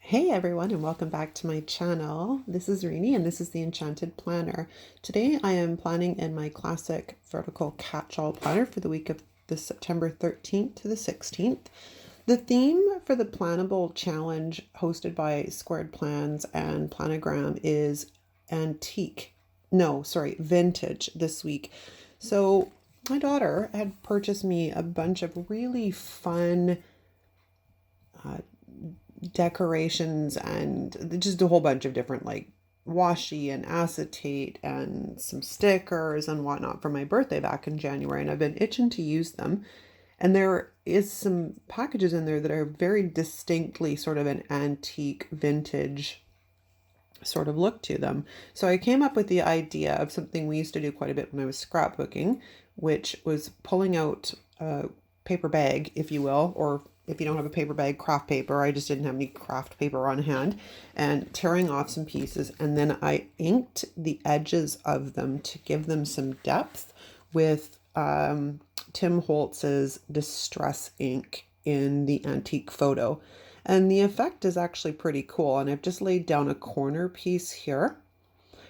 Hey everyone, and welcome back to my channel. This is Reenie and this is the Enchanted Planner. Today I am planning in my classic vertical catch-all planner for the week of the September 13th to the 16th. The theme for the Planable challenge hosted by Squaird Plans and Plan.a.gram is vintage this week. So my daughter had purchased me a bunch of really fun decorations and just a whole bunch of different like washi and acetate and some stickers and whatnot for my birthday back in January, and I've been itching to use them. And there is some packages in there that are very distinctly sort of an antique vintage sort of look to them. So I came up with the idea of something we used to do quite a bit when I was scrapbooking, which was pulling out a paper bag, if you will, or if you don't have a paper bag, craft paper. I just didn't have any craft paper on hand, and tearing off some pieces. And then I inked the edges of them to give them some depth with Tim Holtz's Distress ink in the antique photo. And the effect is actually pretty cool. And I've just laid down a corner piece here.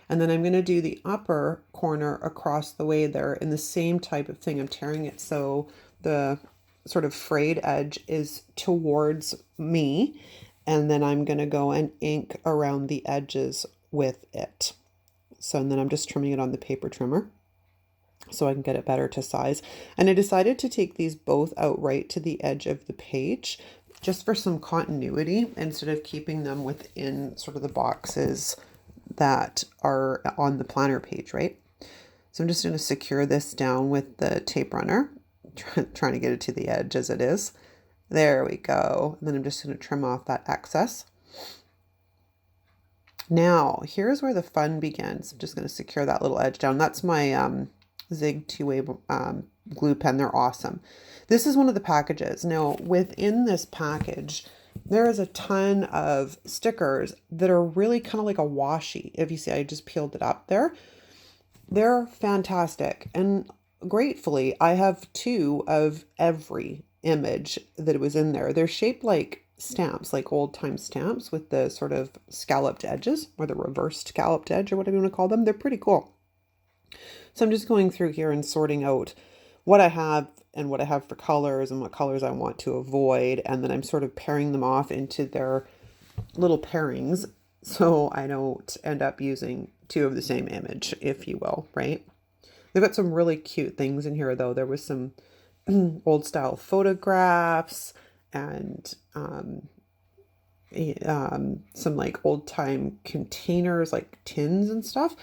And then I'm going to do the upper corner across the way there in the same type of thing. I'm tearing it so the sort of frayed edge is towards me, and then I'm going to go and ink around the edges with it. So, and then I'm just trimming it on the paper trimmer so I can get it better to size. And I decided to take these both out right to the edge of the page just for some continuity instead of keeping them within sort of the boxes that are on the planner page, right? So I'm just going to secure this down with the tape runner, trying to get it to the edge as it is. There we go. And then I'm just going to trim off that excess. Now, here's where the fun begins. I'm just going to secure that little edge down. That's my Zig 2-way glue pen. They're awesome. This is one of the packages. Now, within this package, there is a ton of stickers that are really kind of like a washi. If you see, I just peeled it up there. They're fantastic. And gratefully, I have two of every image that was in there. They're shaped like stamps, like old time stamps with the sort of scalloped edges, or the reversed scalloped edge, or whatever you want to call them. They're pretty cool. So I'm just going through here and sorting out what I have and what I have for colors and what colors I want to avoid. And then I'm sort of pairing them off into their little pairings so I don't end up using two of the same image, if you will, right? They've got some really cute things in here, though. There was some old style photographs and some like old time containers, like tins and stuff.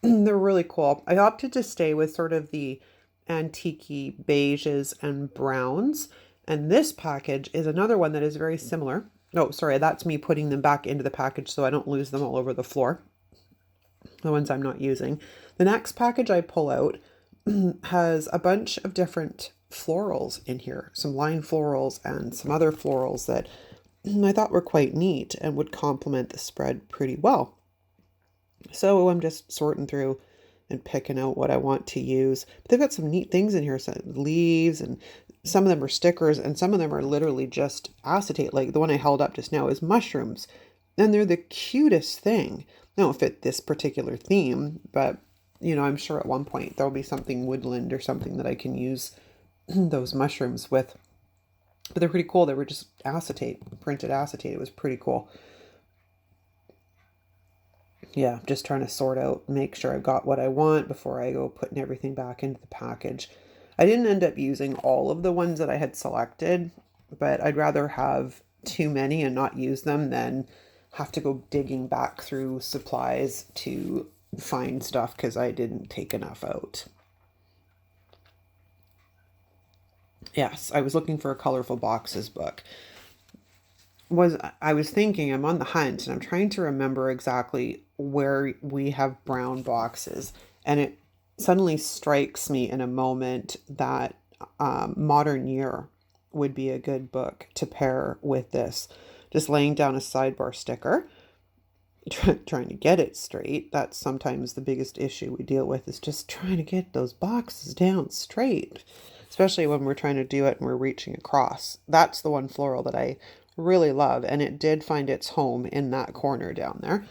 They're really cool. I opted to stay with sort of the antique-y beiges and browns. And this package is another one that is very similar. Oh, sorry, that's me putting them back into the package so I don't lose them all over the floor. The ones I'm not using. The next package I pull out has a bunch of different florals in here, some line florals and some other florals that I thought were quite neat and would complement the spread pretty well. So I'm just sorting through and picking out what I want to use. But they've got some neat things in here, some leaves, and some of them are stickers, and some of them are literally just acetate. Like the one I held up just now is mushrooms, and they're the cutest thing. They don't fit this particular theme, but you know, I'm sure at one point there'll be something woodland or something that I can use those mushrooms with. But they're pretty cool. They were just acetate, printed acetate. It was pretty cool. Yeah, just trying to sort out, make sure I've got what I want before I go putting everything back into the package. I didn't end up using all of the ones that I had selected, but I'd rather have too many and not use them than have to go digging back through supplies to find stuff because I didn't take enough out. Yes, I was looking for a colorful boxes book. I was thinking I'm on the hunt and I'm trying to remember exactly where we have brown boxes, and it suddenly strikes me in a moment that Modern Year would be a good book to pair with this. Just laying down a sidebar sticker, trying to get it straight. That's sometimes the biggest issue we deal with, is just trying to get those boxes down straight, especially when we're trying to do it and we're reaching across. That's the one floral that I really love, and it did find its home in that corner down there.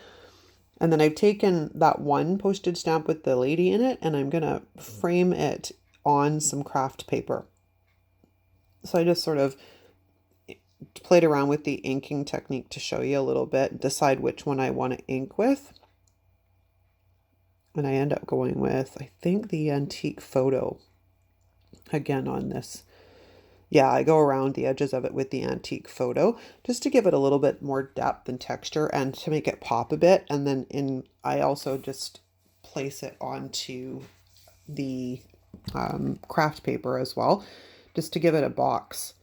And then I've taken that one postage stamp with the lady in it, and I'm going to frame it on some craft paper. So I just sort of played around with the inking technique to show you a little bit, decide which one I want to ink with. And I end up going with, I think, the antique photo again on this. Yeah, I go around the edges of it with the antique photo just to give it a little bit more depth and texture and to make it pop a bit. And then I also just place it onto the craft paper as well, just to give it a box.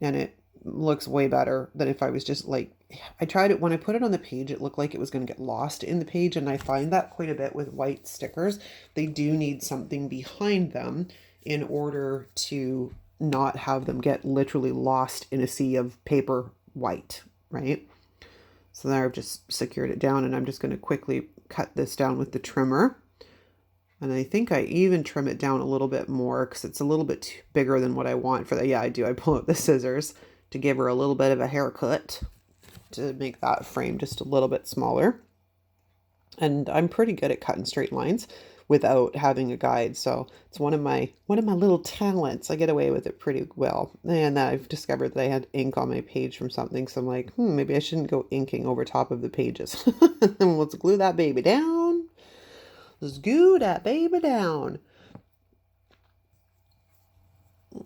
And it looks way better than if I was just like, I tried it when I put it on the page, it looked like it was going to get lost in the page. And I find that quite a bit with white stickers. They do need something behind them in order to not have them get literally lost in a sea of paper white, right? So there I've just secured it down, and I'm just going to quickly cut this down with the trimmer. And I think I even trim it down a little bit more because it's a little bit bigger than what I want for that. Yeah, I do. I pull out the scissors to give her a little bit of a haircut to make that frame just a little bit smaller. And I'm pretty good at cutting straight lines without having a guide. So it's one of my little talents. I get away with it pretty well. And I've discovered that I had ink on my page from something. So I'm like, maybe I shouldn't go inking over top of the pages. And let's glue that baby down. Let's glue that baby down.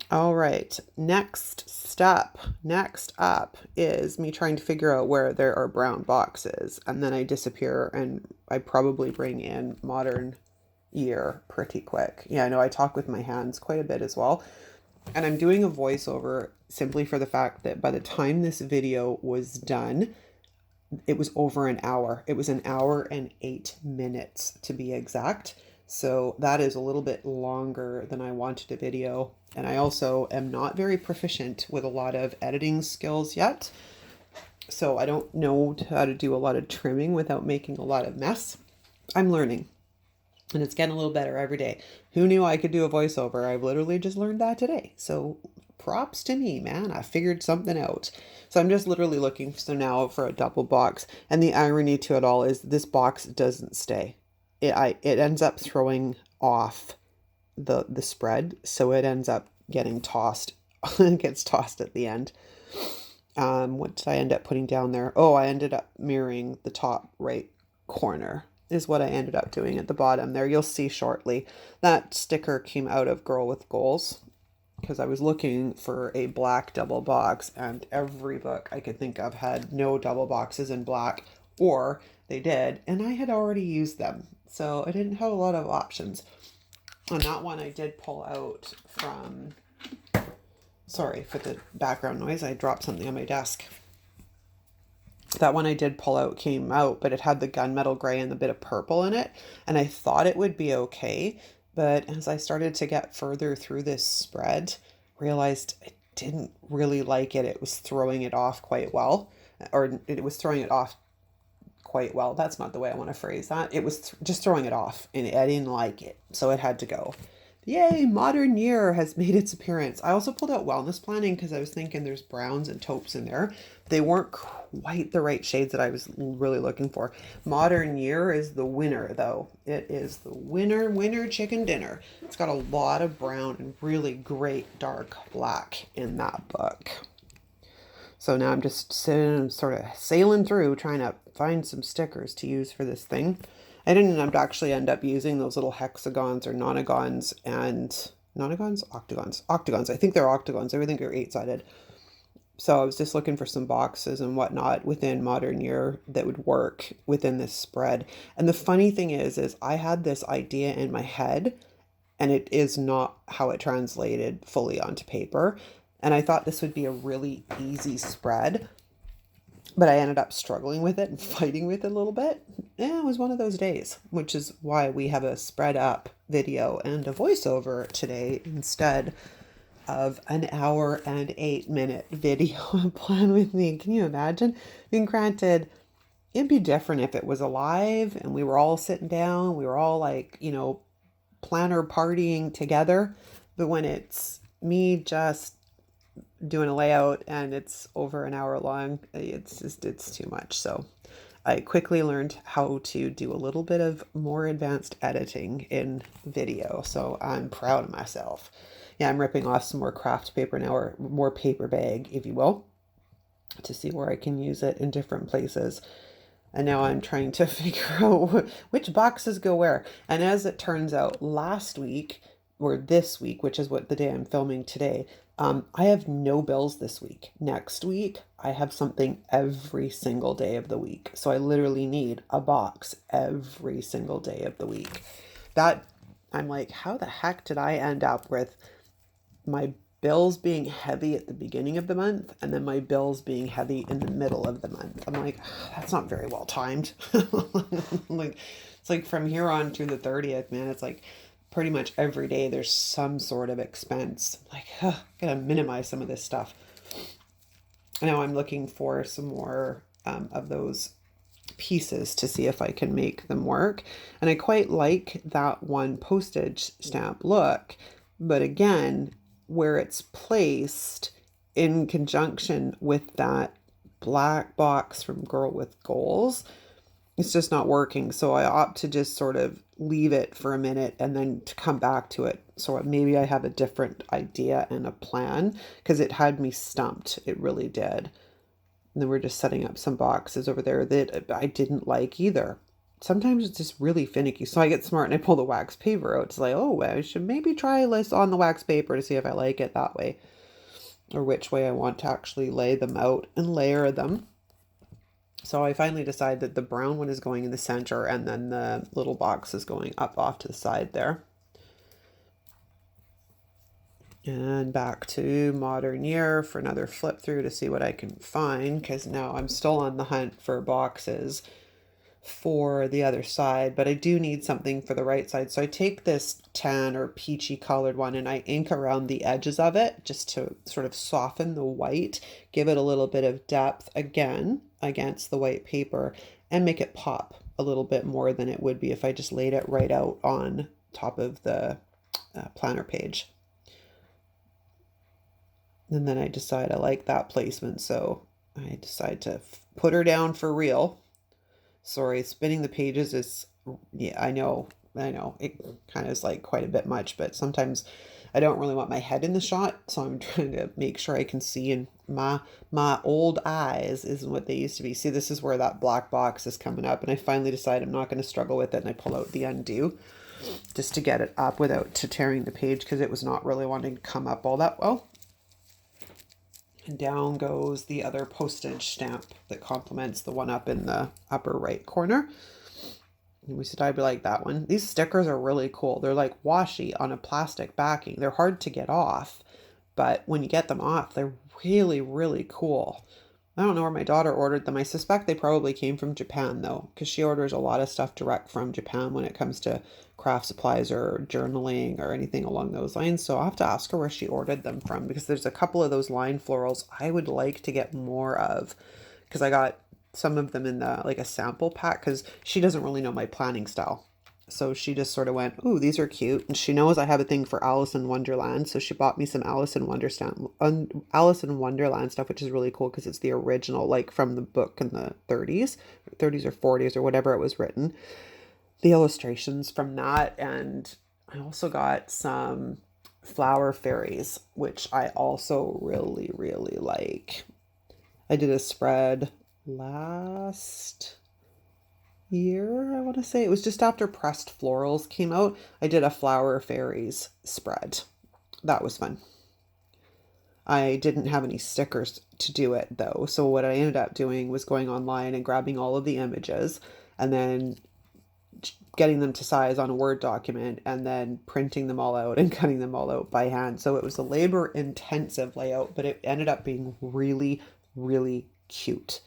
All right, next up is me trying to figure out where there are brown boxes, and then I disappear and I probably bring in modern year pretty quick. Yeah, I know I talk with my hands quite a bit as well, and I'm doing a voiceover simply for the fact that by the time this video was done, it was over an hour. It was an hour and 8 minutes to be exact. So that is a little bit longer than I wanted a video. And I also am not very proficient with a lot of editing skills yet. So I don't know how to do a lot of trimming without making a lot of mess. I'm learning. And it's getting a little better every day. Who knew I could do a voiceover? I've literally just learned that today. So props to me, man. I figured something out. So I'm just literally looking now for a double box. And the irony to it all is this box doesn't stay. It ends up throwing off the spread. So it ends up getting tossed. It gets tossed at the end. What did I end up putting down there? Oh, I ended up mirroring the top right corner is what I ended up doing at the bottom there. You'll see shortly. That sticker came out of Girl with Goals because I was looking for a black double box, and every book I could think of had no double boxes in black, or they did, and I had already used them. So I didn't have a lot of options. On that one, I did pull out from, sorry for the background noise, I dropped something on my desk. That one I did pull out came out, but it had the gunmetal gray and the bit of purple in it. And I thought it would be okay. But as I started to get further through this spread, realized I didn't really like it. It was throwing it off quite well. Or it was throwing it off quite well. That's not the way I want to phrase that. It was just throwing it off, and I didn't like it. So it had to go. Yay, modern year has made its appearance. I also pulled out wellness planning because I was thinking there's browns and taupes in there. They weren't quite the right shades that I was really looking for. Modern year is the winner, though. It is the winner chicken dinner. It's got a lot of brown and really great dark black in that book. So now I'm just sitting and sort of sailing through trying to find some stickers to use for this thing. I didn't actually end up using those little hexagons or nonagons and octagons. I think they're octagons. I think they're 8-sided. So I was just looking for some boxes and whatnot within modern year that would work within this spread. And the funny thing is I had this idea in my head, and it is not how it translated fully onto paper. And I thought this would be a really easy spread, but I ended up struggling with it and fighting with it a little bit. Yeah, it was one of those days, which is why we have a spread up video and a voiceover today instead of an hour and 8 minute video plan with me. Can you imagine? And granted, it'd be different if it was alive and we were all sitting down, we were all like, planner partying together. But when it's me just doing a layout and it's over an hour long. It's too much. So I quickly learned how to do a little bit of more advanced editing in video. So I'm proud of myself. Yeah, I'm ripping off some more craft paper now, or more paper bag, if you will, to see where I can use it in different places. And now I'm trying to figure out which boxes go where. And as it turns out, last week or this week, which is what the day I'm filming today, I have no bills this week. Next week, I have something every single day of the week. So I literally need a box every single day of the week. That I'm like, how the heck did I end up with my bills being heavy at the beginning of the month and then my bills being heavy in the middle of the month? I'm like, that's not very well timed. Like, it's like from here on through the 30th, man, it's like pretty much every day there's some sort of expense. Like, gotta minimize some of this stuff. Now I'm looking for some more of those pieces to see if I can make them work. And I quite like that one postage stamp look, but again, where it's placed in conjunction with that black box from Girl with Goals, it's just not working. So I opt to just sort of leave it for a minute and then to come back to it. So maybe I have a different idea and a plan, because it had me stumped. It really did. And then we're just setting up some boxes over there that I didn't like either. Sometimes it's just really finicky. So I get smart and I pull the wax paper out. It's like, oh, I should maybe try this on the wax paper to see if I like it that way, or which way I want to actually lay them out and layer them. So I finally decide that the brown one is going in the center and then the little box is going up off to the side there. And back to Modern Year for another flip through to see what I can find, because now I'm still on the hunt for boxes for the other side, but I do need something for the right side. So I take this tan or peachy colored one and I ink around the edges of it just to sort of soften the white, give it a little bit of depth again against the white paper, and make it pop a little bit more than it would be if I just laid it right out on top of the planner page. And then I decide I like that placement, so I decide to put her down for real. Sorry, spinning the pages is, yeah, I know, it kind of is like quite a bit much, but sometimes I don't really want my head in the shot, so I'm trying to make sure I can see, and my old eyes isn't what they used to be. See, this is where that black box is coming up, and I finally decide I'm not going to struggle with it, and I pull out the undo just to get it up without tearing the page, because it was not really wanting to come up all that well. And down goes the other postage stamp that complements the one up in the upper right corner. And we said I'd be like that one. These stickers are really cool. They're like washi on a plastic backing. They're hard to get off, but when you get them off, they're really, really cool. I don't know where my daughter ordered them. I suspect they probably came from Japan though, because she orders a lot of stuff direct from Japan when it comes to craft supplies or journaling or anything along those lines. So I'll have to ask her where she ordered them from, because there's a couple of those line florals I would like to get more of, because I got some of them in the like a sample pack, because she doesn't really know my planning style. So she just sort of went, "Ooh, these are cute." And she knows I have a thing for Alice in Wonderland. So she bought me some Alice in Wonderland stuff, which is really cool because it's the original, like from the book in the 30s or 40s or whatever it was written. The illustrations from that. And I also got some flower fairies, which I also really, really like. I did a spread last year, I want to say. It was just after Pressed Florals came out. I did a Flower Fairies spread. That was fun. I didn't have any stickers to do it though. So what I ended up doing was going online and grabbing all of the images and then getting them to size on a Word document and then printing them all out and cutting them all out by hand. So it was a labor intensive layout, but it ended up being really, really cute.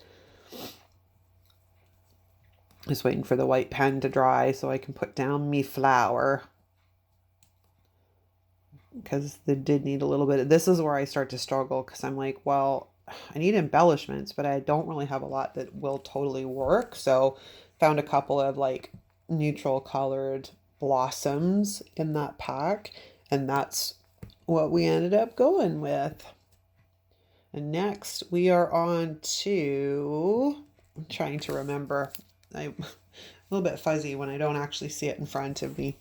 Just waiting for the white pen to dry so I can put down me flower, because they did need a little bit. This is where I start to struggle, because I'm like, well, I need embellishments, but I don't really have a lot that will totally work. So found a couple of like neutral colored blossoms in that pack, and that's what we ended up going with. And next we are on to, I'm trying to remember. I'm a little bit fuzzy when I don't actually see it in front of me.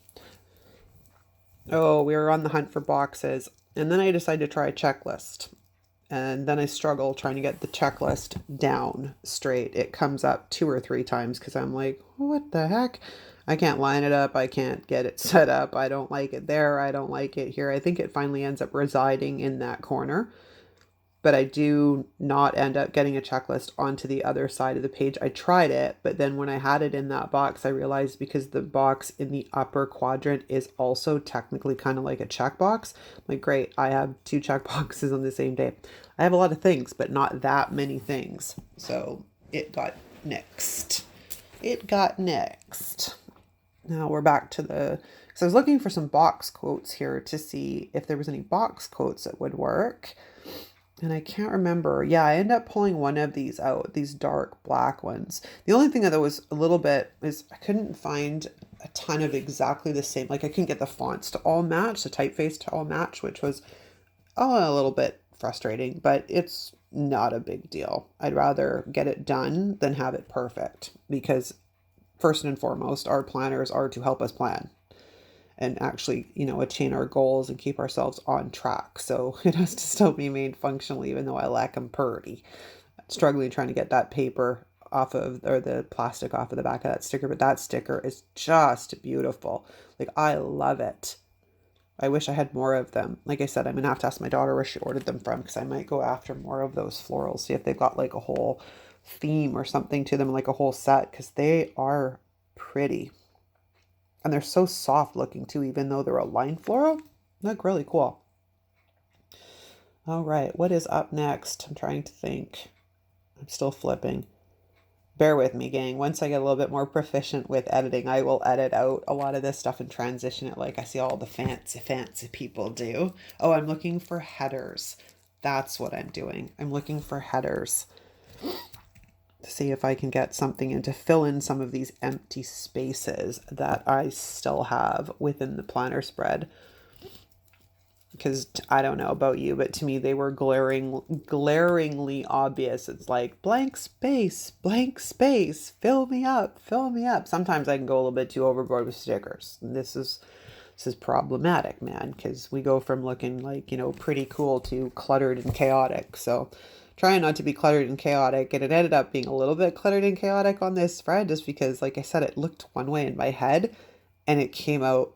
Oh, we were on the hunt for boxes. And then I decided to try a checklist. And then I struggle trying to get the checklist down straight. It comes up 2 or 3 times because I'm like, what the heck? I can't line it up. I can't get it set up. I don't like it there. I don't like it here. I think it finally ends up residing in that corner. But I do not end up getting a checklist onto the other side of the page. I tried it, but then when I had it in that box, I realized because the box in the upper quadrant is also technically kind of like a checkbox. I'm like, great, I have 2 checkboxes on the same day. I have a lot of things, but not that many things. So it got nixed. It got nixed. Now we're back to because I was looking for some box quotes here to see if there was any box quotes that would work. And I can't remember. Yeah, I ended up pulling one of these out, these dark black ones. The only thing that was a little bit is I couldn't find a ton of exactly the same. Like I couldn't get the fonts to all match, the typeface to all match, which was a little bit frustrating, but it's not a big deal. I'd rather get it done than have it perfect because first and foremost, our planners are to help us plan and actually, attain our goals and keep ourselves on track. So it has to still be made functional, even though I lack them pretty. Struggling trying to get that paper off of, or the plastic off of the back of that sticker, but that sticker is just beautiful. Like, I love it. I wish I had more of them. Like I said, I'm gonna have to ask my daughter where she ordered them from because I might go after more of those florals, see if they've got like a whole theme or something to them, like a whole set, because they are pretty. And they're so soft looking too, even though they're a line floral. Look really cool. All right, what is up next? I'm trying to think. I'm still flipping. Bear with me, gang. Once I get a little bit more proficient with editing, I will edit out a lot of this stuff and transition it like I see all the fancy people do. Oh, I'm looking for headers. That's what I'm doing. I'm looking for headers to see if I can get something in to fill in some of these empty spaces that I still have within the planner spread. Because I don't know about you, but to me they were glaringly obvious. It's like blank space, fill me up, fill me up. Sometimes I can go a little bit too overboard with stickers. This is problematic, man, because we go from looking like, pretty cool to cluttered and chaotic. So trying not to be cluttered and chaotic, and it ended up being a little bit cluttered and chaotic on this spread just because, like I said, it looked one way in my head and it came out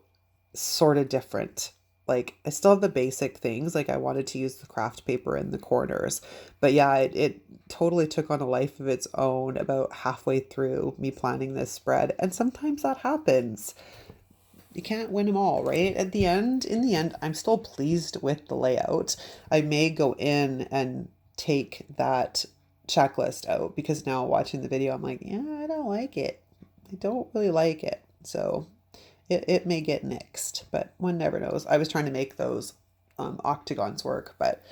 sort of different. Like I still have the basic things, like I wanted to use the craft paper in the corners, but yeah, it totally took on a life of its own about halfway through me planning this spread, and sometimes that happens. You can't win them all, right? In the end, I'm still pleased with the layout. I may go in and take that checklist out because now watching the video, I'm like, yeah, I don't like it. I don't really like it. So it may get nixed, but one never knows. I was trying to make those octagons work, but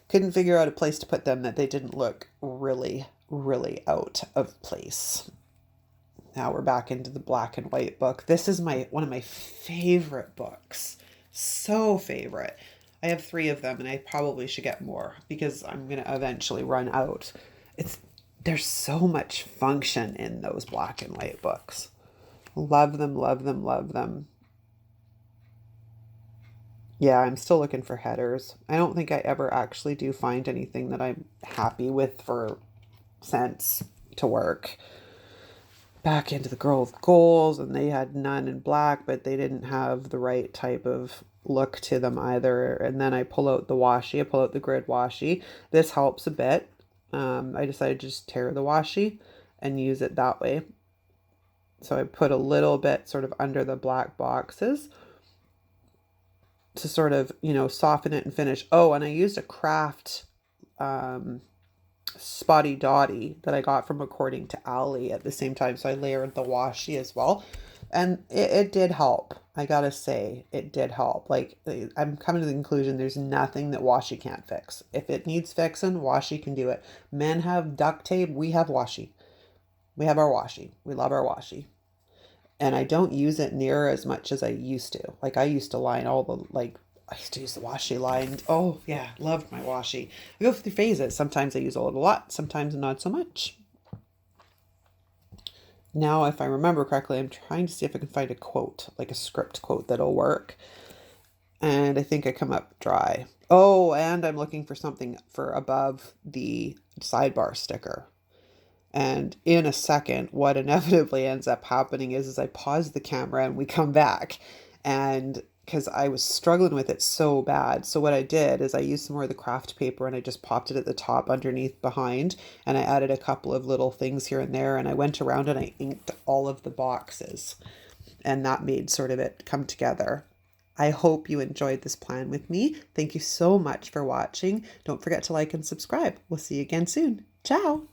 couldn't figure out a place to put them that they didn't look really, really out of place. Now we're back into the black and white book. This is one of my favorite books. So favorite. I have 3 of them and I probably should get more because I'm going to eventually run out. There's so much function in those black and white books. Love them, love them, love them. Yeah, I'm still looking for headers. I don't think I ever actually do find anything that I'm happy with for cents to work. Back into the Girl with Goals, and they had none in black, but they didn't have the right type of look to them either. And then I pull out the washi, I pull out the grid washi. This helps a bit. I decided to just tear the washi and use it that way. So I put a little bit sort of under the black boxes to sort of, soften it and finish. Oh, and I used a craft spotty dotty that I got from According to Ally at the same time. So I layered the washi as well. And it did help. I gotta say, it did help. Like, I'm coming to the conclusion there's nothing that washi can't fix. If it needs fixing, washi can do it. Men have duct tape. We have washi. We have our washi. We love our washi. And I don't use it near as much as I used to. Like I used to line all the, like, I used to use the washi line. Oh yeah, loved my washi. I go through phases. Sometimes I use a lot, sometimes not so much. Now, if I remember correctly, I'm trying to see if I can find a quote, like a script quote that'll work. And I think I come up dry. Oh, and I'm looking for something for above the sidebar sticker. And in a second, what inevitably ends up happening is I pause the camera and we come back. And because I was struggling with it so bad. So what I did is I used some more of the craft paper and I just popped it at the top underneath behind. And I added a couple of little things here and there. And I went around and I inked all of the boxes. And that made sort of it come together. I hope you enjoyed this plan with me. Thank you so much for watching. Don't forget to like and subscribe. We'll see you again soon. Ciao.